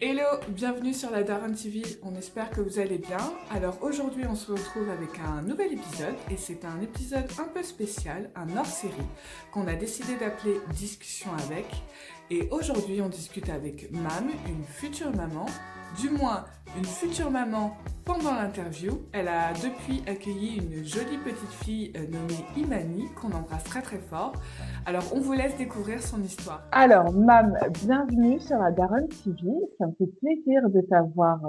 Hello, bienvenue sur la Daron TV, on espère que vous allez bien. Alors aujourd'hui on se retrouve avec un nouvel épisode et c'est un épisode un peu spécial, un hors-série qu'on a décidé d'appeler Discussion avec. Et aujourd'hui on discute avec Mam, une future maman, du moins une future maman pendant l'interview. Elle a depuis accueilli une jolie petite fille nommée Imani qu'on embrasse très très fort. Alors on vous laisse découvrir son histoire. Alors, Mam, bienvenue sur la Daron TV. Ça me fait plaisir de t'avoir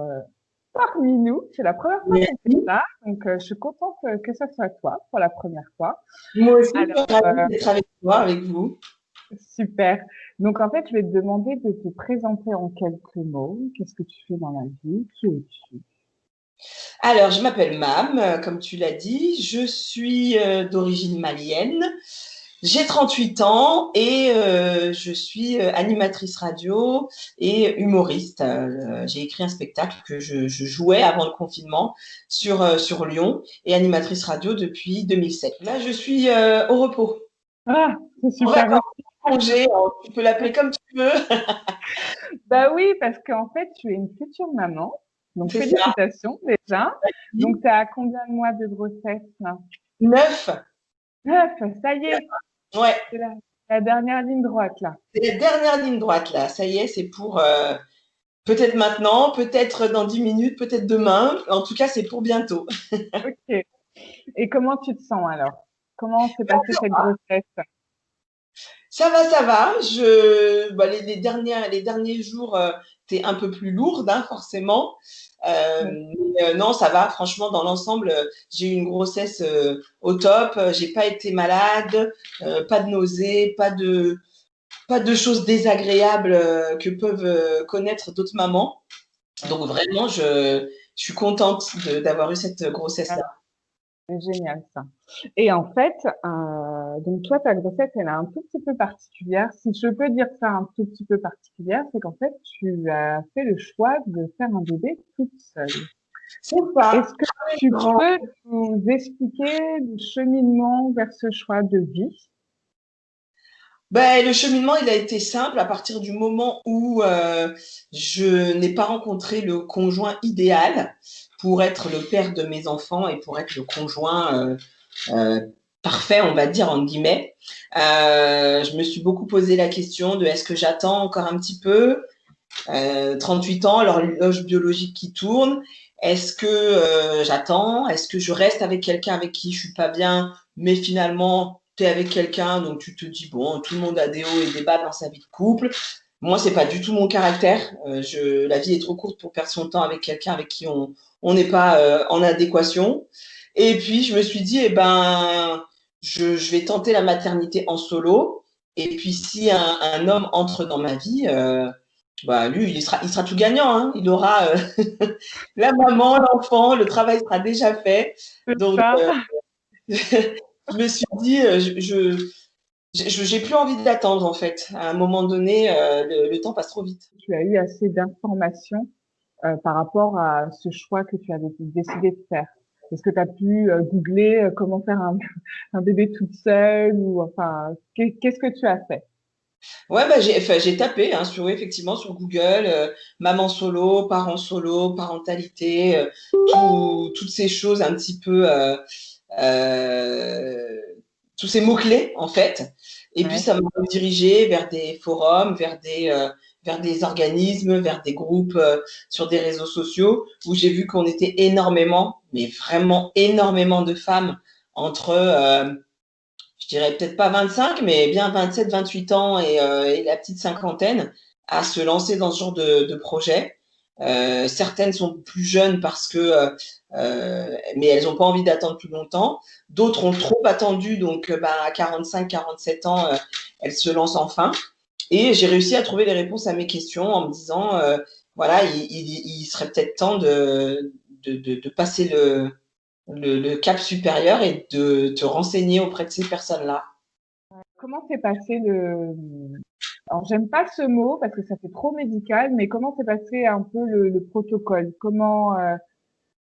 parmi nous. C'est la première fois qu'on fait Merci. ça, donc je suis contente que ce soit toi pour la première fois. Moi aussi, je Alors, suis ravie d'être avec toi, avec vous. super. Donc, en fait, je vais te demander de te présenter en quelques mots. Qu'est-ce que tu fais dans la vie? Qui es-tu? Alors, je m'appelle Mam, comme tu l'as dit. Je suis d'origine malienne. J'ai 38 ans et je suis animatrice radio et humoriste. J'ai écrit un spectacle que je jouais avant le confinement sur Lyon et animatrice radio depuis 2007. Là, je suis au repos. Ah, c'est En super. vacances, en congé, tu peux l'appeler comme tu veux. Bah oui, parce qu'en fait, tu es une future maman. Donc, C'est ça. félicitations déjà. Donc, tu as combien de mois de grossesse là? 9. 9, ça y est, Ouais. c'est la dernière ligne droite là. C'est la dernière ligne droite là. Ça y est, c'est pour peut-être maintenant, peut-être dans 10 minutes, peut-être demain. En tout cas, c'est pour bientôt. Ok. Et comment tu te sens alors? Comment s'est passée cette grossesse? Ça va, ça va. Les derniers jours, t'es un peu plus lourde, hein, forcément. Oui. Non, ça va. Franchement, dans l'ensemble, j'ai eu une grossesse au top. J'ai pas été malade, pas de nausées, pas de choses désagréables que peuvent connaître d'autres mamans. Donc vraiment, je suis contente d'avoir eu cette grossesse-là. Ah, c'est génial ça. Et en fait, donc toi, ta grossesse, elle est un tout petit peu particulière. Si je peux dire ça un tout petit peu particulière, c'est qu'en fait, tu as fait le choix de faire un bébé toute seule. C'est ça. Est-ce que tu peux nous expliquer le cheminement vers ce choix de vie? Ben, le cheminement, il a été simple à partir du moment où je n'ai pas rencontré le conjoint idéal pour être le père de mes enfants et pour être le conjoint euh, parfait, on va dire, en guillemets. Je me suis beaucoup posé la question de est-ce que j'attends encore un petit peu 38 ans, l'horloge biologique qui tourne. Est-ce que j'attends? Est-ce que je reste avec quelqu'un avec qui je suis pas bien, mais finalement tu es avec quelqu'un, donc tu te dis bon, tout le monde a des hauts et des bas dans sa vie de couple. Moi, c'est pas du tout mon caractère. La vie est trop courte pour perdre son temps avec quelqu'un avec qui on n'est pas en adéquation. Et puis je me suis dit, eh ben, je vais tenter la maternité en solo. Et puis si un homme entre dans ma vie, bah, lui, il sera tout gagnant, hein. Il aura la maman, l'enfant, le travail sera déjà fait. C'est Donc, ça. je me suis dit, j'ai plus envie d'attendre en fait. À un moment donné, le temps passe trop vite. Tu as eu assez d'informations par rapport à ce choix que tu avais décidé de faire. Est-ce que tu as pu googler comment faire un bébé toute seule ou enfin qu'est-ce que tu as fait? Ouais, bah, j'ai tapé hein, effectivement sur Google, maman solo, parent solo, parentalité, toutes ces choses un petit peu, euh, tous ces mots-clés en fait. Et puis Ouais. ça m'a redirigé vers des forums, vers des organismes, vers des groupes sur des réseaux sociaux où j'ai vu qu'on était énormément, mais vraiment énormément de femmes entre je dirais peut-être pas 25, mais bien 27, 28 ans et la petite cinquantaine à se lancer dans ce genre de projet. Certaines sont plus jeunes parce que, mais elles n'ont pas envie d'attendre plus longtemps. D'autres ont trop attendu, donc bah, à 45, 47 ans, elles se lancent enfin. Et j'ai réussi à trouver les réponses à mes questions en me disant, voilà, il serait peut-être temps de passer le cap supérieur et de te renseigner auprès de ces personnes-là. Comment s'est passé le alors j'aime pas ce mot parce que ça fait trop médical, mais comment s'est passé un peu le protocole? Comment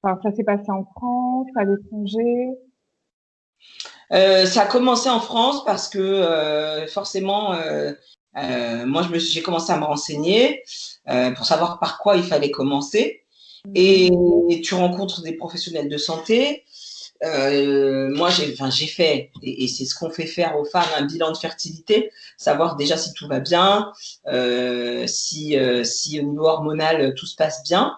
enfin ça s'est passé en France, à l'étranger? Ça a commencé en France parce que forcément, moi j'ai commencé à me renseigner. pour savoir par quoi il fallait commencer. Et tu rencontres des professionnels de santé. Moi, j'ai fait, et c'est ce qu'on fait faire aux femmes, un bilan de fertilité, savoir déjà si tout va bien, si au niveau hormonal tout se passe bien.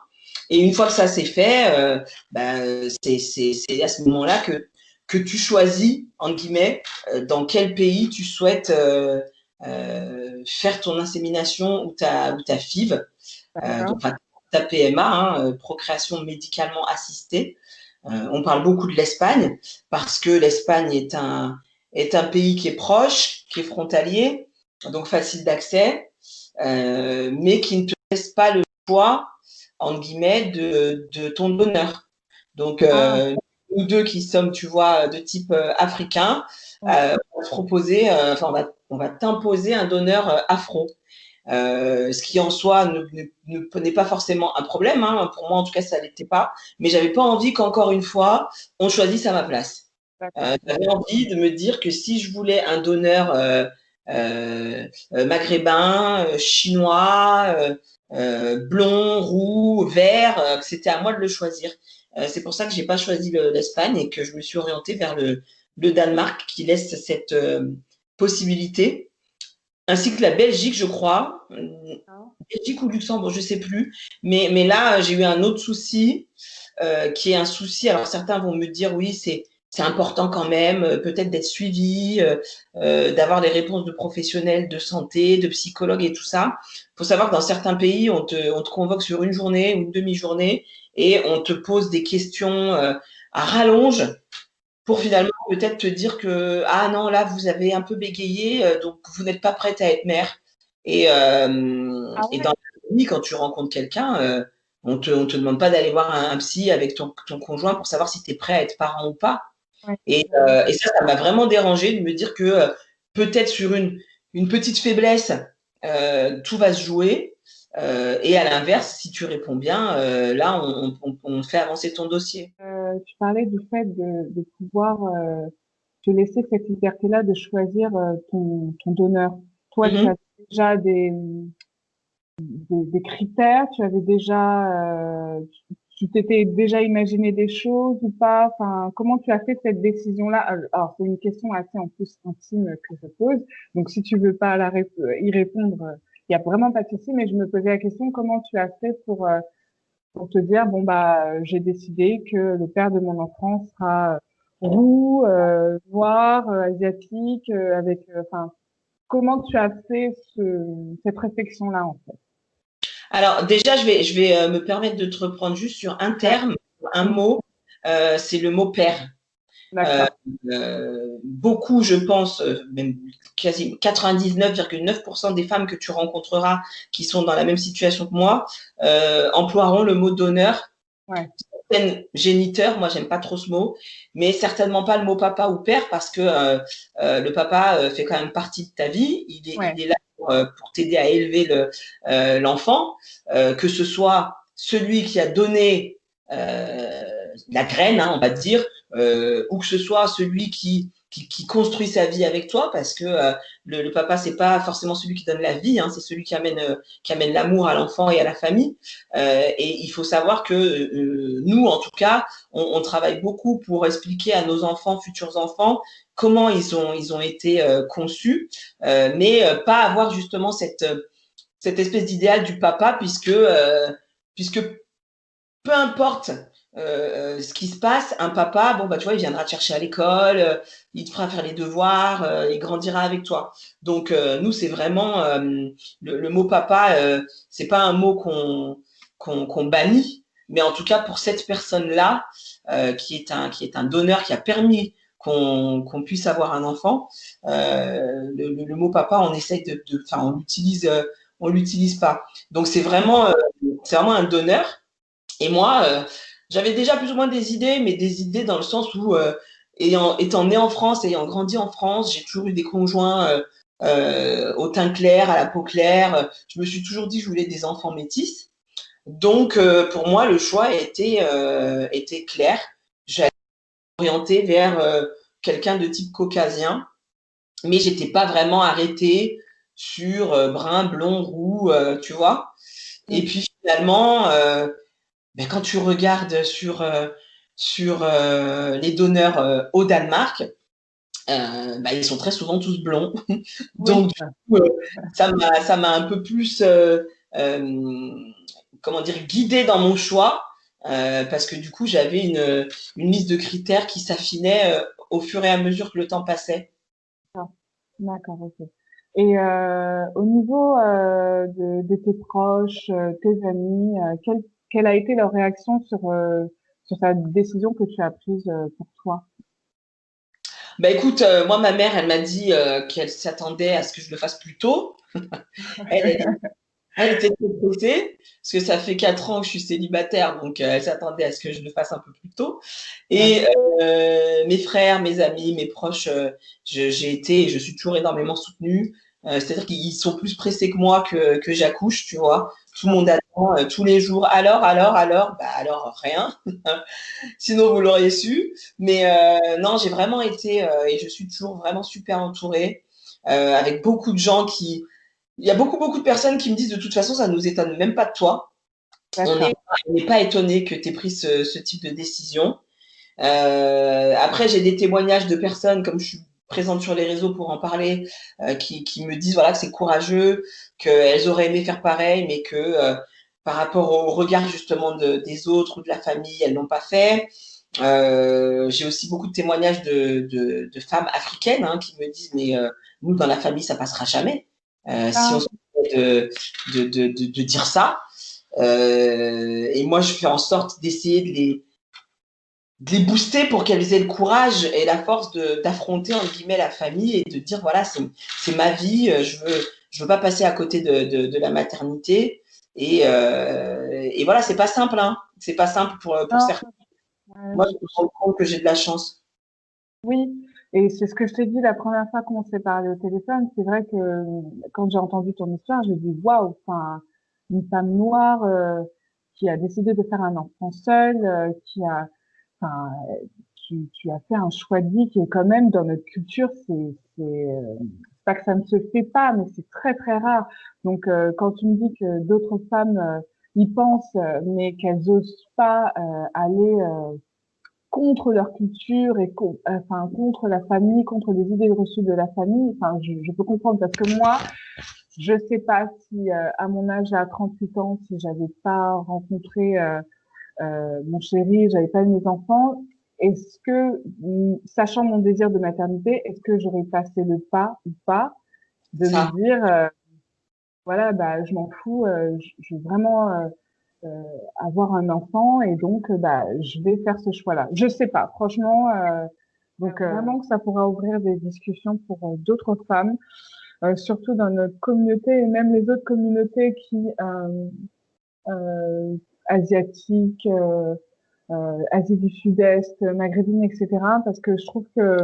Et une fois que ça c'est fait, c'est à ce moment-là que tu choisis, entre guillemets, dans quel pays tu souhaites faire ton insémination ou ta FIV, donc ta PMA, hein, procréation médicalement assistée. On parle beaucoup de l'Espagne parce que l'Espagne est un pays qui est proche, qui est frontalier, donc facile d'accès, mais qui ne te laisse pas le choix, entre guillemets, de ton donneur. Donc, nous deux qui sommes, tu vois, de type africain, on va te proposer, on va t'imposer un donneur afro. Ce qui en soi n'est pas forcément un problème, hein. Pour moi en tout cas ça l'était pas, mais j'avais pas envie qu'encore une fois on choisisse à ma place. J'avais envie de me dire que si je voulais un donneur maghrébin, chinois, blond, roux, vert, que c'était à moi de le choisir. C'est pour ça que j'ai pas choisi l'Espagne et que je me suis orientée vers le Danemark qui laisse cette possibilité, ainsi que la Belgique, je crois. Belgique ou Luxembourg, je sais plus. Mais là, j'ai eu un autre souci, qui est un souci. Alors, certains vont me dire, oui, c'est important quand même, peut-être d'être suivi, d'avoir des réponses de professionnels de santé, de psychologues et tout ça. Il faut savoir que dans certains pays, on te convoque sur une journée ou une demi-journée et on te pose des questions à rallonge pour finalement peut-être te dire que ah non, là vous avez un peu bégayé, donc vous n'êtes pas prête à être mère. Et dans la vie, quand tu rencontres quelqu'un, on te demande pas d'aller voir un psy avec ton conjoint pour savoir si tu es prêt à être parent ou pas. Et ça m'a vraiment dérangé de me dire que peut-être sur une petite faiblesse, tout va se jouer. Et à l'inverse, si tu réponds bien, là, on fait avancer ton dossier. Tu parlais du fait de pouvoir te laisser cette liberté-là de choisir ton donneur. Toi, tu Mhm. as déjà des critères, tu avais déjà, tu t'étais déjà imaginé des choses ou pas? Enfin, comment tu as fait cette décision-là? Alors, c'est une question assez en plus intime que je pose. Donc, si tu veux pas y répondre, il y a vraiment pas de souci. Mais je me posais la question, comment tu as fait pour te dire, bon bah, j'ai décidé que le père de mon enfant sera roux, noir, asiatique, enfin, comment tu as fait cette réflexion-là en fait? Alors déjà, je vais me permettre de te reprendre juste sur un Ouais. terme, un mot, c'est le mot père. D'accord. Beaucoup, je pense, même quasi 99,9% des femmes que tu rencontreras qui sont dans la même situation que moi, emploieront le mot donneur. Ouais. Certaines géniteurs, moi j'aime pas trop ce mot, mais certainement pas le mot papa ou père parce que le papa fait quand même partie de ta vie. Il est là pour t'aider à élever l'enfant, que ce soit celui qui a donné la graine, hein, on va dire, ou que ce soit celui qui construit sa vie avec toi, parce que le papa c'est pas forcément celui qui donne la vie, hein, c'est celui qui amène l'amour à l'enfant et à la famille. Et il faut savoir que nous, en tout cas, on travaille beaucoup pour expliquer à nos enfants, futurs enfants, comment ils ont été conçus, mais pas avoir justement cette espèce d'idéal du papa, puisque peu importe ce qui se passe, un papa, bon bah tu vois, il viendra te chercher à l'école, il te fera faire les devoirs, il grandira avec toi. Donc nous, c'est vraiment le mot papa, c'est pas un mot qu'on bannit, mais en tout cas pour cette personne-là, qui est un donneur qui a permis qu'on puisse avoir un enfant, le mot papa, on essaye enfin on l'utilise pas. Donc c'est vraiment un donneur. Et moi, j'avais déjà plus ou moins des idées, mais des idées dans le sens où, étant né en France, ayant grandi en France, j'ai toujours eu des conjoints au teint clair, à la peau claire. Je me suis toujours dit que je voulais des enfants métis. Donc, pour moi, le choix était clair. J'allais m'orienter vers quelqu'un de type caucasien, mais j'étais pas vraiment arrêtée sur brun, blond, roux, tu vois. Et puis finalement, quand tu regardes sur les donneurs au Danemark, ils sont très souvent tous blonds. Donc, Oui. du coup, ça m'a un peu plus, comment dire, guidée dans mon choix, parce que du coup, j'avais une liste de critères qui s'affinait au fur et à mesure que le temps passait. D'accord, ok. Et au niveau de tes proches, tes amis, quelle a été leur réaction sur ta décision que tu as prise pour toi? Bah écoute, moi, ma mère, elle m'a dit qu'elle s'attendait à ce que je le fasse plus tôt. Elle, Elle était très pressée, parce que ça fait 4 ans que je suis célibataire, donc elle s'attendait à ce que je le fasse un peu plus tôt. Ouais, Et mes frères, mes amis, mes proches, j'ai été et je suis toujours énormément soutenue. C'est-à-dire qu'ils sont plus pressés que moi que j'accouche, tu vois. Tout le monde attend tous les jours. Alors, rien. Sinon, vous l'auriez su. Mais non, j'ai vraiment été, et je suis toujours vraiment super entourée, avec beaucoup de gens qui, il y a beaucoup de personnes qui me disent de toute façon, ça nous étonne même pas de toi. d'accord. On n'est pas étonné que tu aies pris ce type de décision. Après, j'ai des témoignages de personnes, comme je suis présente sur les réseaux pour en parler, qui me disent voilà, que c'est courageux, qu'elles auraient aimé faire pareil, mais que par rapport au regard justement des autres ou de la famille, elles l'ont pas fait. J'ai aussi beaucoup de témoignages de femmes africaines qui me disent mais nous, dans la famille, ça passera jamais. Si on Ah, se permet de dire ça. Et moi, je fais en sorte d'essayer de les booster pour qu'elles aient le courage et la force d'affronter entre guillemets la famille et de dire voilà, c'est ma vie, je veux pas passer à côté de la maternité. Et voilà, c'est pas simple, hein. C'est pas simple pour non, certains. Moi, je me rends compte que j'ai de la chance. oui, et c'est ce que je t'ai dit la première fois qu'on s'est parlé au téléphone. C'est vrai que quand j'ai entendu ton histoire, j'ai dit waouh, enfin, une femme noire qui a décidé de faire un enfant seul, enfin, qui a fait un choix de vie qui est quand même dans notre culture, c'est pas que ça ne se fait pas, mais c'est très très rare. Donc quand tu me dis que d'autres femmes y pensent, mais qu'elles osent pas aller contre leur culture et enfin contre la famille, contre les idées reçues de la famille. Enfin, je peux comprendre parce que moi, je sais pas si à mon âge à 38 ans, si j'avais pas rencontré mon chéri, j'avais pas eu mes enfants, est-ce que, sachant mon désir de maternité, est-ce que j'aurais passé le pas ou pas de me Ça, dire voilà, bah je m'en fous, je veux vraiment euh, avoir un enfant et donc je vais faire ce choix-là. Je sais pas, franchement. Donc vraiment que ça pourra ouvrir des discussions pour d'autres femmes, surtout dans notre communauté et même les autres communautés qui euh, asiatiques, Asie du Sud-Est, maghrébine, etc. Parce que je trouve que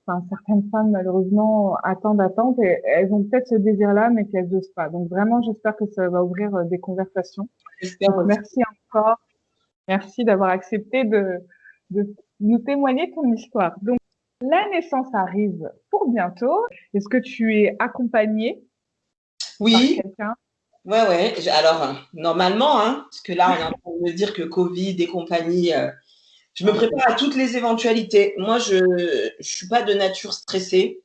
enfin, certaines femmes, malheureusement, attendent et elles ont peut-être ce désir-là, mais qu'elles n'osent pas. Donc vraiment, j'espère que ça va ouvrir des conversations. j'espère Donc aussi. merci encore. Merci d'avoir accepté de nous témoigner ton histoire. Donc la naissance arrive pour bientôt. Est-ce que tu es accompagnée par Oui, quelqu'un? ouais. Alors, normalement, hein, parce que là, on est en train de me dire que Covid et compagnie, je me Ouais. prépare à toutes les éventualités. Moi, je suis pas de nature stressée.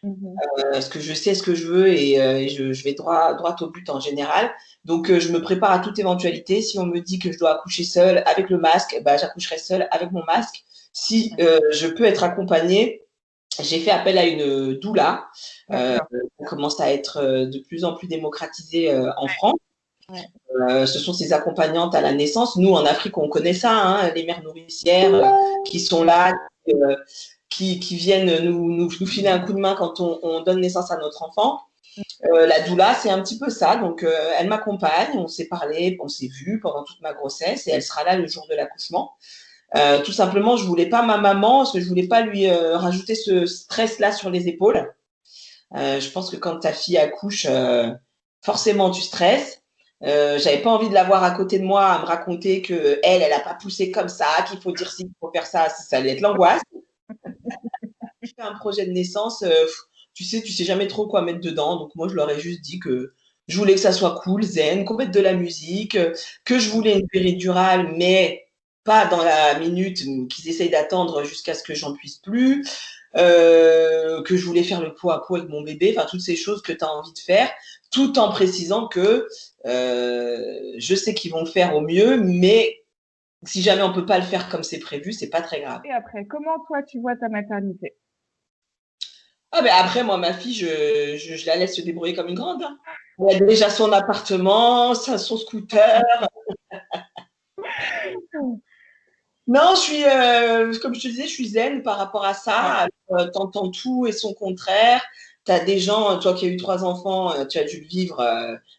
Mhm. Parce que je sais ce que je veux et je vais droit au but en général. Donc, je me prépare à toute éventualité. Si on me dit que je dois accoucher seule avec le masque, bah, j'accoucherai seule avec mon masque. Si je peux être accompagnée, j'ai fait appel à une doula. D'accord. Ça commence à être de plus en plus démocratisé en France. Ouais. Ce sont ces accompagnantes à la naissance. Nous, en Afrique, on connaît ça, hein, les mères nourricières qui sont là, euh, qui viennent nous filer un coup de main quand on donne naissance à notre enfant. La doula, c'est un petit peu ça. Donc, elle m'accompagne, on s'est parlé, on s'est vu pendant toute ma grossesse et elle sera là le jour de l'accouchement. Tout simplement, je voulais pas ma maman, parce que je voulais pas lui rajouter ce stress-là sur les épaules. Je pense que quand ta fille accouche, forcément, tu stresses. J'avais pas envie de la voir à côté de moi à me raconter que elle a pas poussé comme ça, qu'il faut dire ci, qu'il faut faire ça, ça allait être l'angoisse. Je fais un projet de naissance, tu sais jamais trop quoi mettre dedans. Donc moi, je leur ai juste dit que Je voulais que ça soit cool, zen, qu'on mette de la musique, que je voulais une péridurale, mais pas dans la minute qu'ils essayent d'attendre jusqu'à ce que j'en puisse plus, que je voulais faire le pot à pot avec mon bébé, enfin toutes ces choses que tu as envie de faire, tout en précisant que je sais qu'ils vont le faire au mieux, mais si jamais on peut pas le faire comme c'est prévu, c'est pas très grave. Et après, comment toi tu vois ta maternité? Ah ben après, moi, ma fille, je la laisse se débrouiller comme une grande, hein. Elle a déjà son appartement, son scooter. Non, comme je te disais, je suis zen par rapport à Ouais, ça. T'entends tout et son contraire. Tu as des gens, toi qui as eu 3 enfants, tu as dû le vivre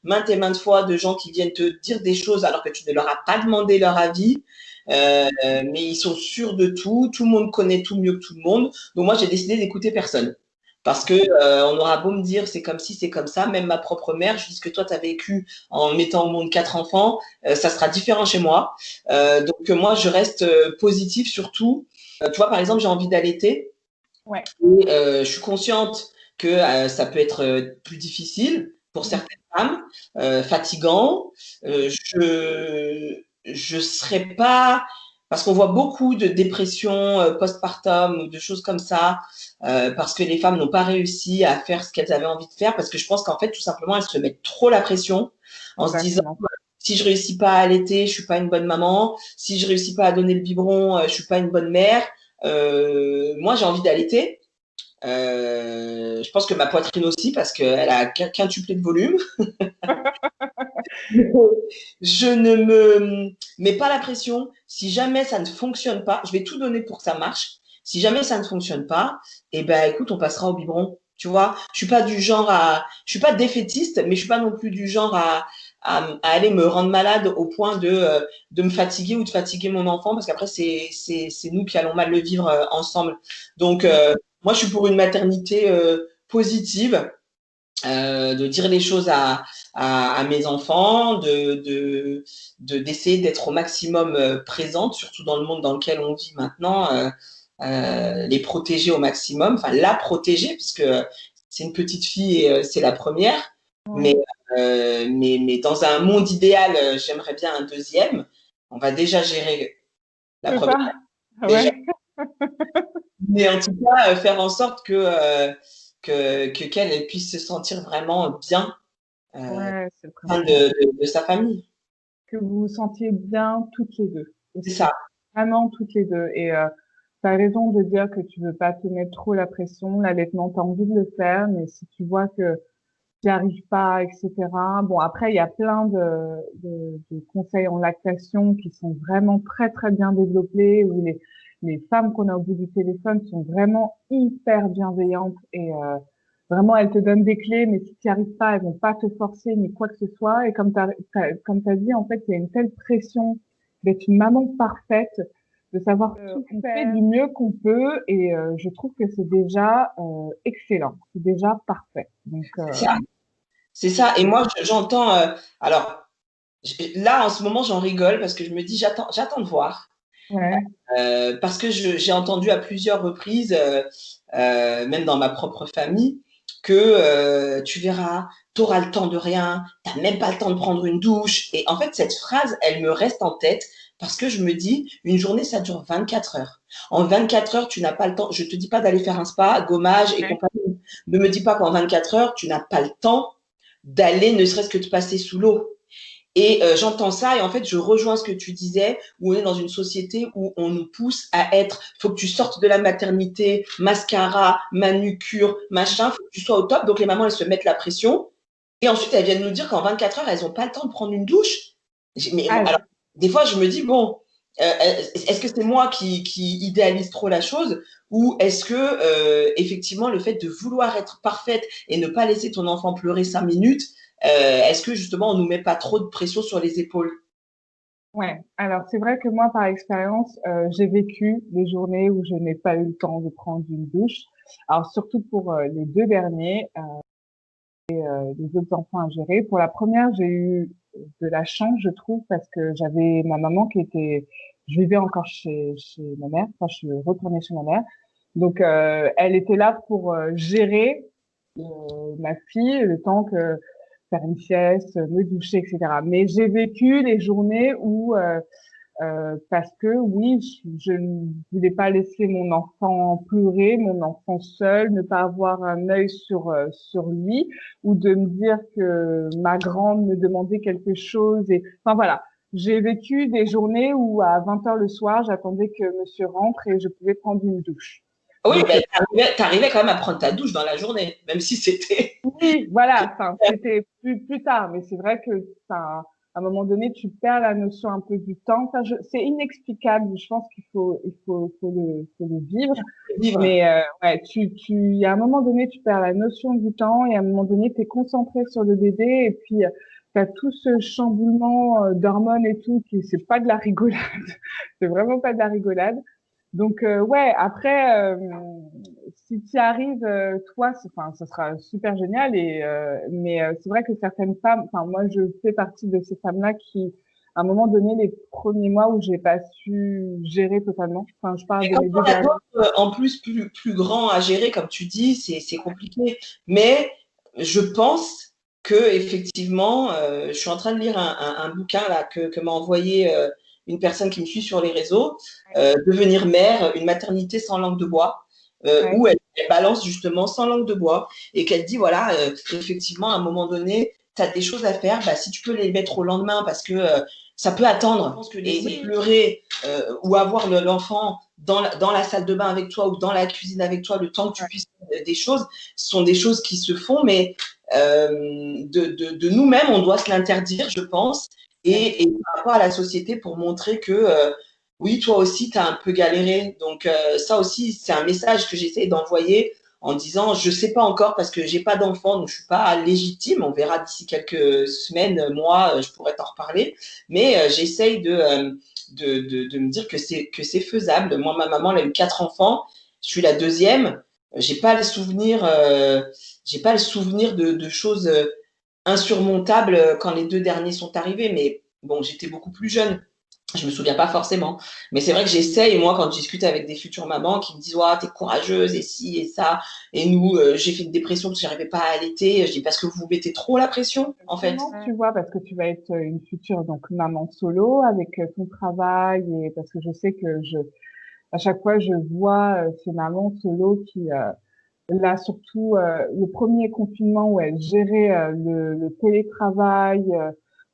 maintes et maintes fois, de gens qui viennent te dire des choses alors que tu ne leur as pas demandé leur avis. Mais ils sont sûrs de tout. Tout le monde connaît tout mieux que tout le monde. Donc moi, j'ai décidé d'écouter personne. Parce que on aura beau me dire c'est comme si, c'est comme ça. Même ma propre mère, je dis ce que toi, tu as vécu en mettant au monde 4 enfants, ça sera différent chez moi. Donc moi, je reste positive surtout. Tu vois, par exemple, j'ai envie d'allaiter ouais. et je suis consciente que ça peut être plus difficile pour Mm. certaines femmes, fatigant. Je serais pas parce qu'on voit beaucoup de dépression postpartum ou de choses comme ça parce que les femmes n'ont pas réussi à faire ce qu'elles avaient envie de faire parce que je pense qu'en fait tout simplement elles se mettent trop la pression en se disant Exactement. si je réussis pas à allaiter, je suis pas une bonne maman. Si je réussis pas à donner le biberon, je suis pas une bonne mère. Moi, j'ai envie d'allaiter. Je pense que ma poitrine aussi, parce qu'elle a quintuplé de volume. Je ne me mets pas la pression. Si jamais ça ne fonctionne pas, je vais tout donner pour que ça marche. Si jamais ça ne fonctionne pas, eh ben, écoute, on passera au biberon. Tu vois, je suis pas défaitiste, mais je suis pas non plus du genre à aller me rendre malade au point de me fatiguer ou de fatiguer mon enfant, parce qu'après, c'est nous qui allons mal le vivre ensemble. Donc, moi, je suis pour une maternité positive, de dire les choses à mes enfants, d'essayer d'être au maximum présente, surtout dans le monde dans lequel on vit maintenant, les protéger au maximum, enfin la protéger, puisque c'est une petite fille et c'est la première, mais, Ouais. mais dans un monde idéal, j'aimerais bien un deuxième. On va déjà gérer la C'est première, ça? déjà, Ouais. mais en tout cas, faire en sorte qu'elle puisse se sentir vraiment bien euh, Ouais, c'est le sein principal. de sa famille. Que vous vous sentiez bien toutes les deux C'est aussi. ça. Vraiment toutes les deux. Et tu as raison de dire que tu veux pas te mettre trop la pression. L'allaitement, tu as envie de le faire, mais si tu vois que tu n'y arrives pas, etc. Bon, après, il y a plein de conseils en lactation qui sont vraiment très, très bien développés, où les femmes qu'on a au bout du téléphone sont vraiment hyper bienveillantes et vraiment, elles te donnent des clés, mais si tu n'y arrives pas, elles vont pas te forcer ni quoi que ce soit. Et comme t'as dit, en fait, il y a une telle pression d'être une maman parfaite, de savoir tout on fait du mieux qu'on peut, et je trouve que c'est déjà excellent, c'est déjà parfait. Donc, C'est ça. C'est ça. Et moi, j'entends. Alors, là, en ce moment, j'en rigole parce que je me dis, j'attends de voir. ouais, Parce que j'ai entendu à plusieurs reprises, même dans ma propre famille, que tu verras, tu auras le temps de rien, tu n'as même pas le temps de prendre une douche. Et en fait, cette phrase, elle me reste en tête parce que je me dis, une journée, ça dure 24 heures. En 24 heures, tu n'as pas le temps. Je te dis pas d'aller faire un spa, gommage et ouais. compagnie. Ne me dis pas qu'en 24 heures, tu n'as pas le temps d'aller ne serait-ce que te passer sous l'eau. Et j'entends ça et en fait, je rejoins ce que tu disais, où on est dans une société où on nous pousse à être, faut que tu sortes de la maternité, mascara, manucure, machin, faut que tu sois au top. Donc les mamans, elles se mettent la pression. Et ensuite, elles viennent nous dire qu'en 24 heures, elles n'ont pas le temps de prendre une douche. Mais Ah, alors, des fois, je me dis, bon, est-ce que c'est moi qui idéalise trop la chose ou est-ce que effectivement le fait de vouloir être parfaite et ne pas laisser ton enfant pleurer 5 minutes, est-ce que justement on nous met pas trop de pression sur les épaules? ouais. Alors, c'est vrai que moi, par expérience, j'ai vécu des journées où je n'ai pas eu le temps de prendre une douche. Alors, surtout pour les deux derniers, les autres enfants à gérer. Pour la première, j'ai eu de la chance, je trouve, parce que j'avais ma maman je vivais encore chez ma mère, enfin, je suis retournée chez ma mère. Donc, elle était là pour gérer ma fille le temps que faire une sieste, me doucher, etc. Mais j'ai vécu les journées où parce que oui, je ne voulais pas laisser mon enfant pleurer, mon enfant seul, ne pas avoir un œil sur lui, ou de me dire que ma grande me demandait quelque chose. Et enfin voilà, j'ai vécu des journées où à 20h le soir, j'attendais que monsieur rentre et je pouvais prendre une douche. Oui, Donc ben, t'arrivais quand même à prendre ta douche dans la journée, même si c'était. oui, voilà, enfin, c'était plus tard, mais c'est vrai que, enfin, à un moment donné, tu perds la notion un peu du temps. Enfin, c'est inexplicable. Je pense faut le vivre. Vivre. Mais ouais, il y a un moment donné, tu perds la notion du temps et à un moment donné, tu es concentré sur le bébé et puis tu as tout ce chamboulement d'hormones et tout qui c'est pas de la rigolade. C'est vraiment pas de la rigolade. Donc ouais, après si tu y arrives toi, enfin ça sera super génial et mais c'est vrai que certaines femmes, enfin moi je fais partie de ces femmes-là qui à un moment donné les premiers mois où j'ai pas su gérer totalement. Enfin je parle Et de quand mes deux on a derniers. en plus plus grand à gérer, comme tu dis, c'est compliqué. Mais je pense que effectivement, je suis en train de lire un bouquin là que m'a envoyé une personne qui me suit sur les réseaux, Devenir mère, une maternité sans langue de bois, Ouais, où elle balance justement sans langue de bois et qu'elle dit voilà, effectivement, à un moment donné, tu as des choses à faire, bah, si tu peux les mettre au lendemain parce que ça peut attendre. Je pense que laisser pleurer ou avoir l'enfant dans la salle de bain avec toi ou dans la cuisine avec toi, le temps que tu puisses faire des choses, ce sont des choses qui se font, mais de nous-mêmes, on doit se l'interdire, je pense, et par rapport à la société pour montrer que oui, toi aussi, tu as un peu galéré. Donc ça aussi, c'est un message que j'essaie d'envoyer en disant, je sais pas encore parce que j'ai pas d'enfant, donc je suis pas légitime. On verra d'ici quelques semaines, mois, je pourrais t'en reparler. Mais j'essaye de me dire que c'est faisable. Moi, ma maman, elle a eu 4 enfants. Je suis la deuxième. J'ai pas le souvenir, j'ai pas le souvenir de choses insurmontables quand les 2 derniers sont arrivés. Mais bon, j'étais beaucoup plus jeune. Je me souviens pas forcément. Mais c'est vrai que j'essaye, et moi, quand je discute avec des futures mamans qui me disent, ouais, t'es courageuse, et ci, et ça, et nous, j'ai fait une dépression parce que j'arrivais pas à allaiter, je dis, parce que vous vous mettez trop la pression, en fait. comment tu vois, parce que tu vas être une future donc maman solo avec ton travail et parce que je sais que à chaque fois je vois ces mamans solo qui là, surtout le premier confinement où elle gérait le télétravail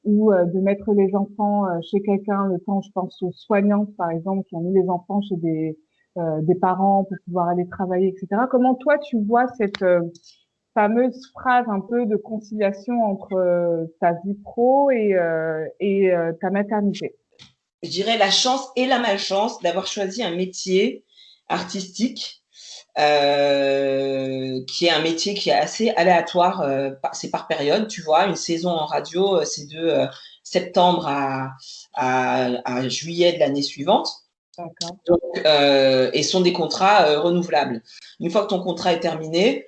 ou de mettre les enfants chez quelqu'un, le temps, je pense aux soignantes, par exemple, qui ont mis les enfants chez des parents pour pouvoir aller travailler, etc. Comment toi, tu vois cette fameuse phrase un peu de conciliation entre ta vie pro et ta maternité? Je dirais la chance et la malchance d'avoir choisi un métier artistique qui est un métier qui est assez aléatoire, c'est par période, tu vois. Une saison en radio, c'est de septembre à juillet de l'année suivante. D'accord. Donc, et sont des contrats renouvelables. Une fois que ton contrat est terminé,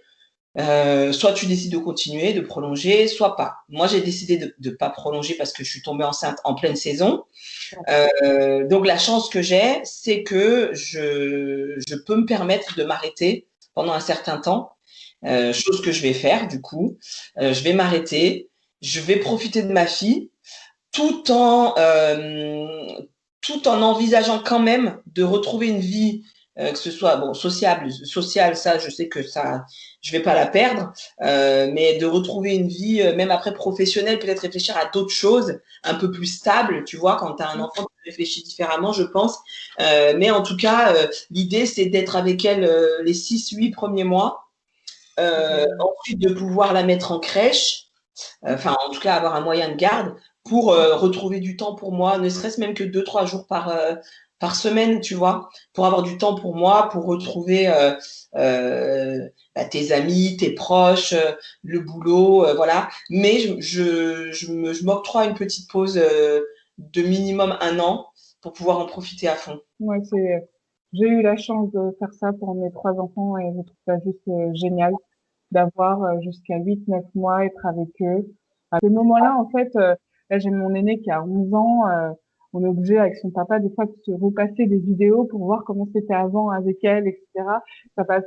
soit tu décides de continuer, de prolonger, soit pas. Moi, j'ai décidé de ne pas prolonger parce que je suis tombée enceinte en pleine saison. Donc la chance que j'ai, c'est que je peux me permettre de m'arrêter pendant un certain temps, chose que je vais faire du coup. Je vais m'arrêter, je vais profiter de ma fille, tout en tout en envisageant quand même de retrouver une vie, que ce soit bon sociale, ça je sais que ça je vais pas la perdre, mais de retrouver une vie même après professionnelle, peut-être réfléchir à d'autres choses un peu plus stables, tu vois, quand tu as un enfant tu réfléchis différemment, je pense. Mais en tout cas, l'idée c'est d'être avec elle les 6-8 premiers mois, ensuite de pouvoir la mettre en crèche, enfin en tout cas avoir un moyen de garde pour retrouver du temps pour moi, ne serait-ce même que 2-3 jours par semaine, tu vois, pour avoir du temps pour moi, pour retrouver bah, tes amis, tes proches, le boulot, voilà. Mais je m'octroie une petite pause de minimum 1 an pour pouvoir en profiter à fond. Moi, j'ai eu la chance de faire ça pour mes 3 enfants et je trouve ça juste génial d'avoir jusqu'à 8, 9 mois, être avec eux. À ce moment-là, en fait, là, j'ai mon aîné qui a 11 ans, on est obligé avec son papa des fois de se repasser des vidéos pour voir comment c'était avant avec elle, etc. Ça passe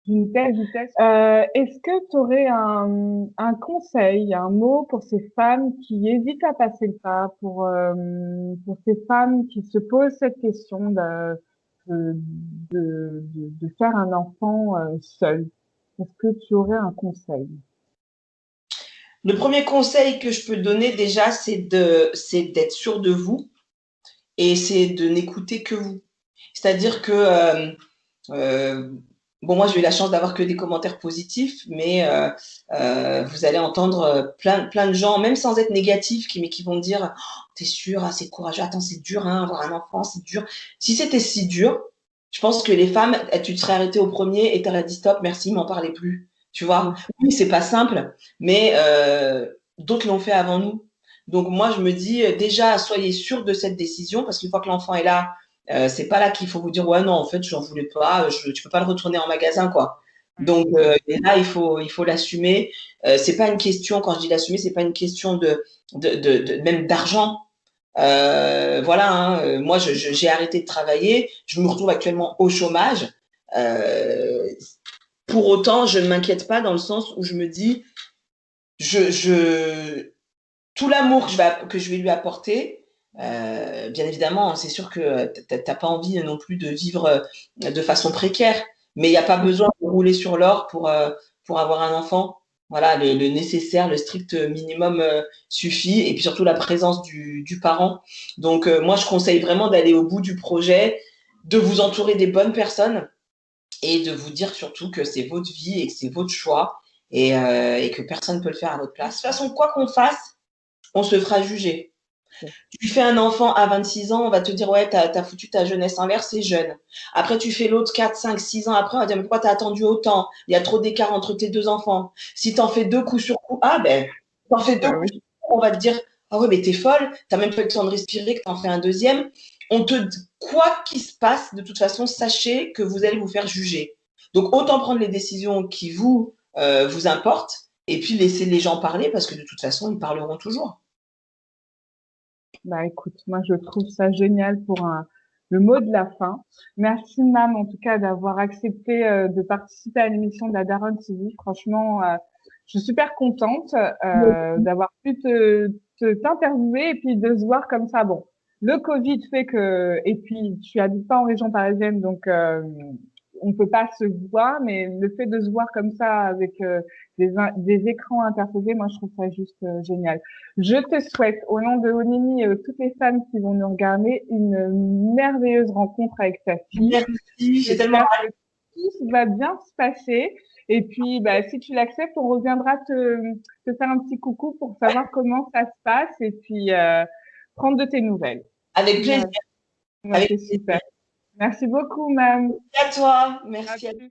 d'une telle vitesse. Est-ce que tu aurais un conseil, un mot pour ces femmes qui hésitent à passer le pas, pour ces femmes qui se posent cette question de, de faire un enfant seul? Est-ce que tu aurais un conseil? Le premier conseil que je peux donner déjà, c'est d'être sûr de vous et c'est de n'écouter que vous. C'est-à-dire que euh, bon, moi, j'ai eu la chance d'avoir que des commentaires positifs, mais vous allez entendre plein de gens, même sans être négatifs, qui vont dire, oh, t'es sûr, ah, c'est courageux, attends, c'est dur, hein, avoir un enfant, c'est dur. Si c'était si dur, je pense que les femmes, tu te serais arrêtée au premier et t'aurais dit stop, merci, m'en parlez plus. Tu vois, oui, c'est pas simple, mais d'autres l'ont fait avant nous. Donc moi, je me dis déjà, soyez sûrs de cette décision, parce qu'une fois que l'enfant est là, c'est pas là qu'il faut vous dire ouais non en fait j'en voulais pas, tu peux pas le retourner en magasin quoi. Donc et là il faut l'assumer. C'est pas une question, quand je dis l'assumer, c'est pas une question de même d'argent. Voilà, hein, moi j'ai arrêté de travailler, je me retrouve actuellement au chômage. Euh, pour autant, je ne m'inquiète pas dans le sens où je me dis je tout l'amour que je vais lui apporter, bien évidemment, c'est sûr que t'as pas envie non plus de vivre de façon précaire, mais il n'y a pas besoin de rouler sur l'or pour avoir un enfant. Voilà, le nécessaire, le strict minimum suffit, et puis surtout la présence du parent. Donc moi, je conseille vraiment d'aller au bout du projet, de vous entourer des bonnes personnes et de vous dire surtout que c'est votre vie et que c'est votre choix et que personne ne peut le faire à votre place. De toute façon, quoi qu'on fasse, on se fera juger. Tu fais un enfant à 26 ans, on va te dire, ouais, t'as foutu ta jeunesse en l'air, c'est jeune. Après, tu fais l'autre 4, 5, 6 ans après, on va dire, mais pourquoi t'as attendu autant? Il y a trop d'écart entre tes deux enfants. Si t'en fais deux coups sur coup, ah ben, t'en fais deux Ah coups oui. sur coup, on va te dire, ah ouais, mais t'es folle, t'as même pas eu le temps de respirer, que t'en fais un deuxième. Quoi qu'il se passe, de toute façon, sachez que vous allez vous faire juger. Donc, autant prendre les décisions qui vous importent et puis laisser les gens parler parce que de toute façon, ils parleront toujours. Bah écoute, moi je trouve ça génial pour le mot de la fin. Merci Mam en tout cas d'avoir accepté de participer à l'émission de la Daronne TV. Franchement, je suis super contente d'avoir pu t'interviewer et puis de se voir comme ça. Bon, le Covid fait que et puis tu habites pas en région parisienne donc on peut pas se voir, mais le fait de se voir comme ça avec des écrans interposés, moi je trouve ça juste génial. Je te souhaite, au nom de Onini et toutes les femmes qui vont nous regarder, une merveilleuse rencontre avec ta fille. Merci, j'ai tellement J'espère que tout va bien se passer. Et puis, bah, si tu l'acceptes, on reviendra te faire un petit coucou pour savoir comment ça se passe et puis prendre de tes nouvelles. avec plaisir. Ouais, Avec c'est plaisir. super. Merci beaucoup, Mam. Merci à toi. À Merci à plus.